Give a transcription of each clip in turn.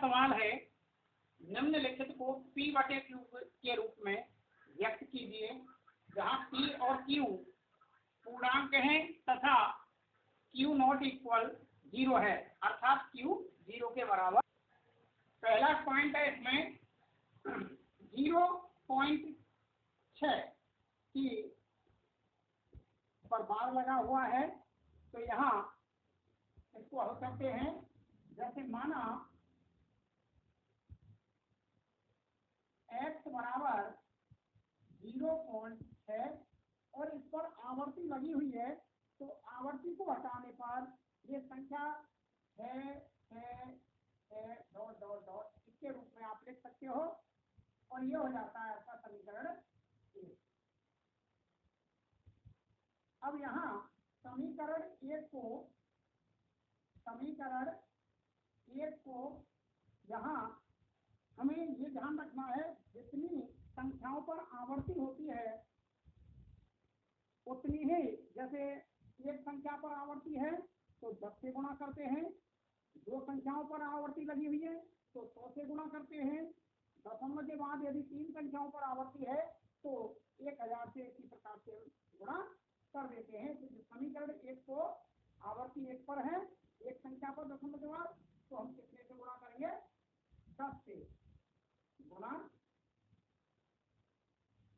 सवाल है, निम्नलिखित को P/Q के रूप में व्यक्त कीजिए, जहाँ P और Q पूर्णांक हैं तथा Q नॉट इक्वल 0 है, अर्थात Q 0 के बराबर। पहला पॉइंट है इसमें 0.6 की पर बार लगा हुआ है, तो यहाँ इसको हल करते हैं। जैसे माना x बराबर 0.6 और इस पर आवर्ती लगी हुई है, तो आवर्ती को हटाने पर ये संख्या है डॉट डॉट डॉट इसके रूप में आप लिख सकते हो, और ये हो जाता है आपका समीकरण 1। अब यहाँ समीकरण 1 को यहाँ हमें ये ध्यान रखना है, जितनी संख्याओं पर आवर्ती होती है उतनी ही, जैसे एक संख्या पर आवर्ती है तो 10 से गुणा करते हैं, 2 संख्याओं पर आवर्ती लगी हुई है तो 100 से गुणा करते हैं, दशमलव के बाद यदि 3 संख्याओं पर आवर्ती है तो 1000 से इसी प्रकार से गुणा कर देते हैं। तो समीकरण 1 को आवर्ती 1 पर है, एक संख्या पर दशमलव के बाद, तो हम कितने से गुणा करेंगे? 10 से गुणा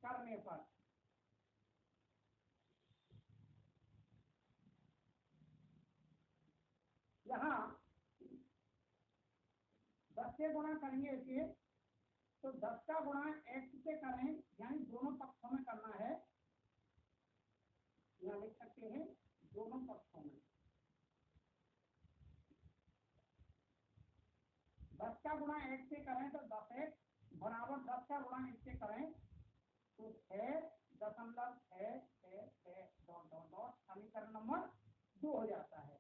करने पर यहाँ 10 से गुणा करेंगे इसे, तो 10 का गुणा x से करें, यानी दोनों पक्षों में करना है। यहाँ लिख सकते हैं दोनों पक्षों में 10 का गुणा x से करें तो 10x बराबर 10 का गुणा x से करें तो 6.666 डॉट डॉट डॉट समीकरण नंबर 2 हो जाता है।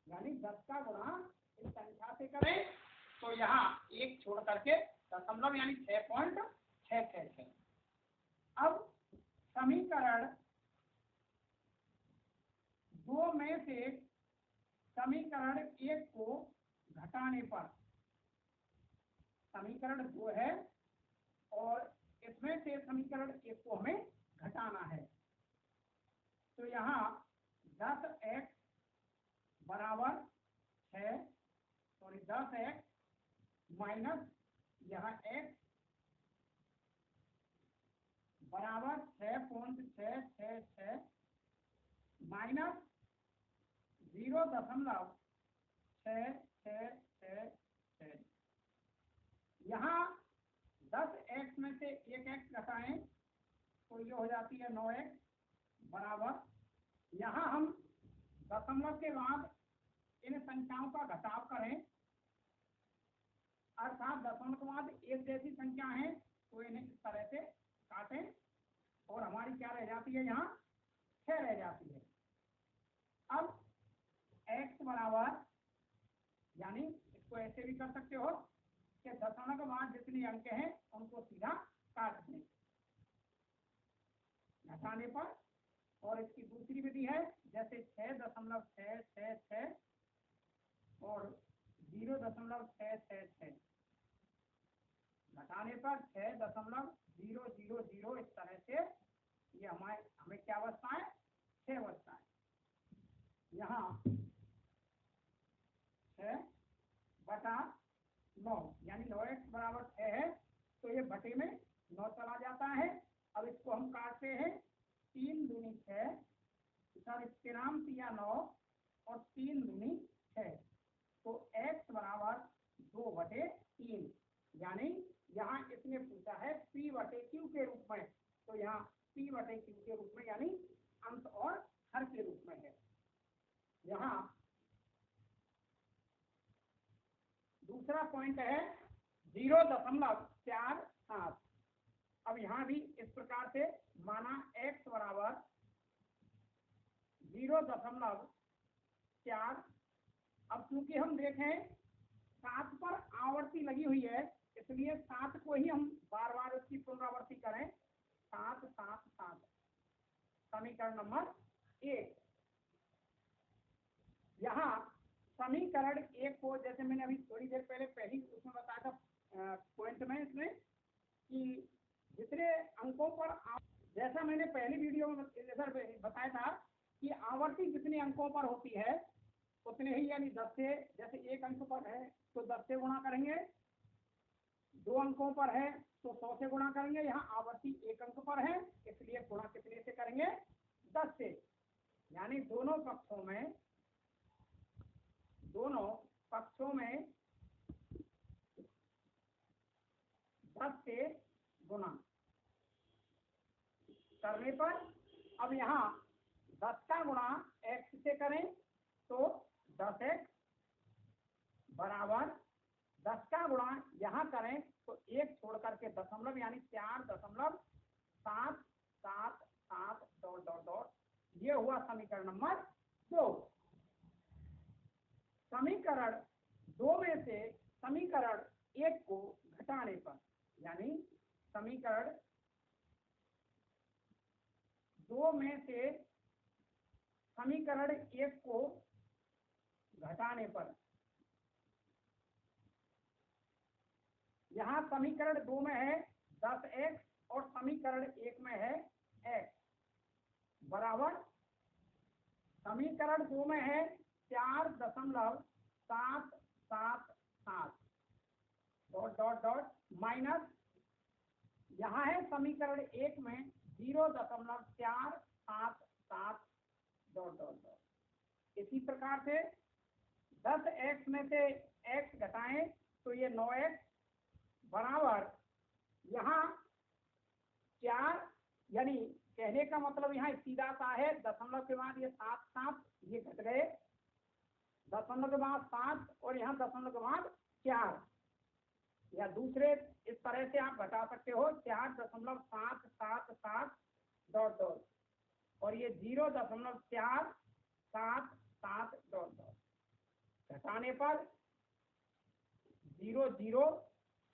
यानी 10 का गुणा इस संख्या से करें तो यहाँ एक छोड़ करके दशमलव यानी 6.666। अब समीकरण 2 में से समीकरण 1 को घटाने पर, समीकरण 2 है और इसमें से समीकरण 1 को हमें घटाना है, तो यहाँ 10x बराबर 6 सॉरी 10x माइनस यहाँ x बराबर 6.666 माइनस 0.666। यहाँ 10x में से 1x घटाएं तो ये हो जाती है 9x बराबर, यहाँ हम दशमलव के बाद इन संख्याओं का घटाव करें, अर्थात दशमलव के बाद एक जैसी संख्या है तो इन्हें इस तरह से काटें और हमारी क्या रह जाती है? यहाँ 6 रह जाती है। अब x बराबर, यानी इसको ऐसे भी कर सकते हो कि दशमलव के बाद जितने अंक हैं उनको सीधा काट दें घटाने पर। और इसकी दूसरी विधि है, जैसे 6.666 और 0.666 घटाने पर 6.000 इस तरह से ये हमें क्या बचता है? 6 बचता है। यहाँ 6/9 यानी 9x बराबर 6 है, तो ये बटे में 9 चला जाता है। अब इसको हम काटते हैं, 3 दूनी 6, सर स्थिरांक दिया 9 और 3 दूनी 6, तो x बराबर 2/3, यानी यहाँ इसने पूछा है P/Q के रूप में, तो यहाँ P/Q के रूप में यानी अंश और हर के रूप में है। यहाँ दूसरा पॉइंट है 0.47। अब यहाँ भी इस प्रकार से माना x बराबर 0.4। अब क्योंकि हम देखें 7 पर आवर्ती लगी हुई है, इसलिए 7 को ही हम बार बार उसकी पुनरावृत्ति करें। 7 7 7 समीकरण नंबर 1। यहाँ समीकरण 1 को, जैसे मैंने अभी थोड़ी देर पहले उस अंकों पर होती है उतने ही, यानी 10 से, जैसे 1 अंक पर है तो 10 से गुणा करेंगे, 2 अंकों पर है तो 100 से गुणा करेंगे। यहाँ आवर्ती 1 अंक पर है इसलिए गुणा कितने से करेंगे, 10 से। यानी दोनों पक्षों में 10 से गुणा करने पर, अब यहाँ 10 का गुणा x से करें तो 10x बराबर 10 का गुणा यहाँ करें तो 1 छोड़ करके दशमलव, यानी 4.777 ... ये हुआ समीकरण नंबर 2। समीकरण 2 में से समीकरण 1 को घटाने पर, यानी समीकरण 2 में से समीकरण 1 को घटाने पर, यहाँ समीकरण 2 में है 10x और समीकरण 1 में है x बराबर, समीकरण 2 में है 4.777 ... माइनस यहाँ है समीकरण 1 में 0.477 ... इसी प्रकार से 10x में से x घटाएं तो ये 9x बराबर, यहाँ 4, यानी कहने का मतलब यहाँ सीधा सा है, दशमलव के बाद ये 7 ये घट गए, दशमलव के बाद 7 और यहाँ दशमलव के बाद 4, या दूसरे इस तरह से आप घटा सकते हो 4.777 ... और ये 0.477 ... घटाने पर 0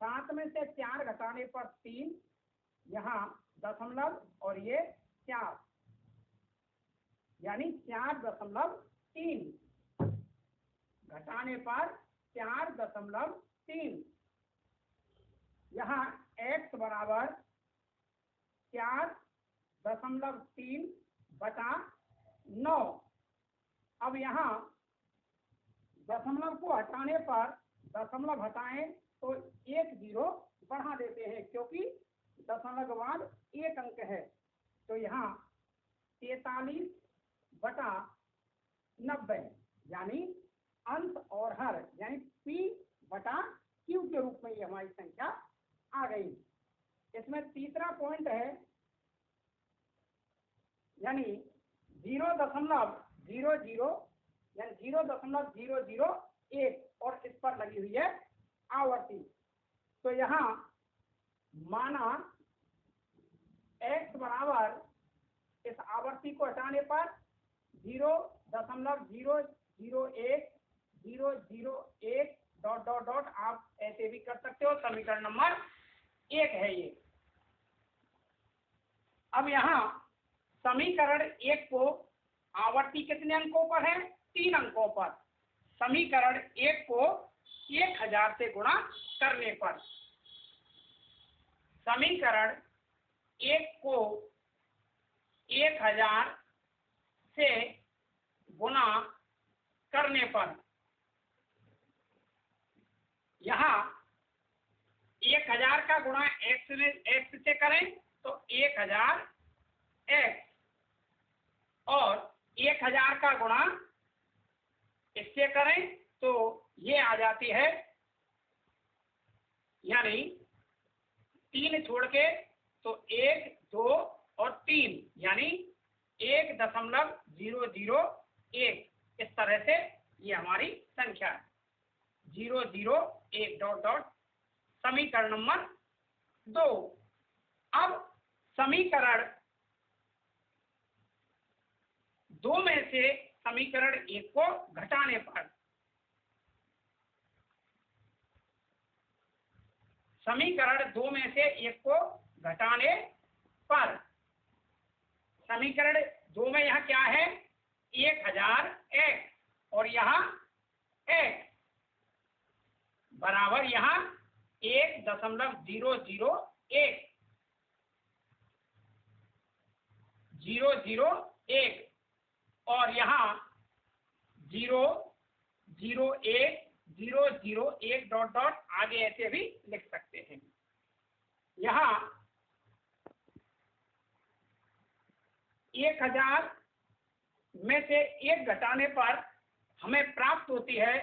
7 में से 4 घटाने पर 3, यहाँ दशमलव और ये 4, यानी 4.3 घटाने पर 4.3, यहाँ x बराबर 4.3/9। अब यहाँ दशमलव को हटाने पर, दशमलव हटाएं तो 1 0 बढ़ा देते हैं क्योंकि दशमलव के बाद 1 अंक है, तो यहाँ 43/90, यानी अंश और हर, यानी p/q के रूप में ये हमारी संख्या आ गई। इसमें तीसरा पॉइंट है, यानी 0.00 यानी 0.001 और इस पर लगी हुई है आवर्ती। तो यहाँ माना x बराबर, इस आवर्ती को हटाने पर 0.001 ... आप ऐसे भी कर सकते हो, समीकरण नंबर 1 है ये। अब यहाँ समीकरण 1 को आवर्ती कितने अंकों पर है, 3 अंकों पर, समीकरण 1 को 1000 से गुणा करने पर, समीकरण 1 को 1000 से गुणा करने पर, यहाँ 1000 का गुणा x से करें तो 1000 x, और 1000 का गुणा इससे करें तो ये आ जाती है, यानी 3 छोड़ के तो 1 2 और 3, यानी 1.001। इस तरह से ये हमारी संख्या है 0.001 ... समीकरण नंबर 2। अब समीकरण 2 में से समीकरण 1 को घटाने पर, समीकरण 2 में से 1 को घटाने पर, समीकरण 2 में यहाँ क्या है, 1000x और यहाँ x बराबर, यहाँ 1.001 और यहाँ 0.001 डॉट डॉट आगे ऐसे भी लिख सकते हैं। यहाँ 1000 में से 1 घटाने पर हमें प्राप्त होती है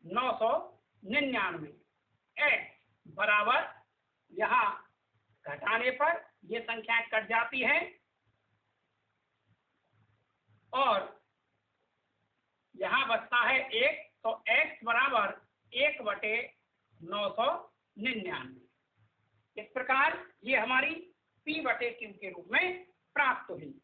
999। x बराबर यहाँ घटाने पर ये संख्याएं कट जाती हैं और यहाँ बचता है 1, तो x बराबर 1/999। इस प्रकार ये हमारी P/Q के रूप में प्राप्त हुई।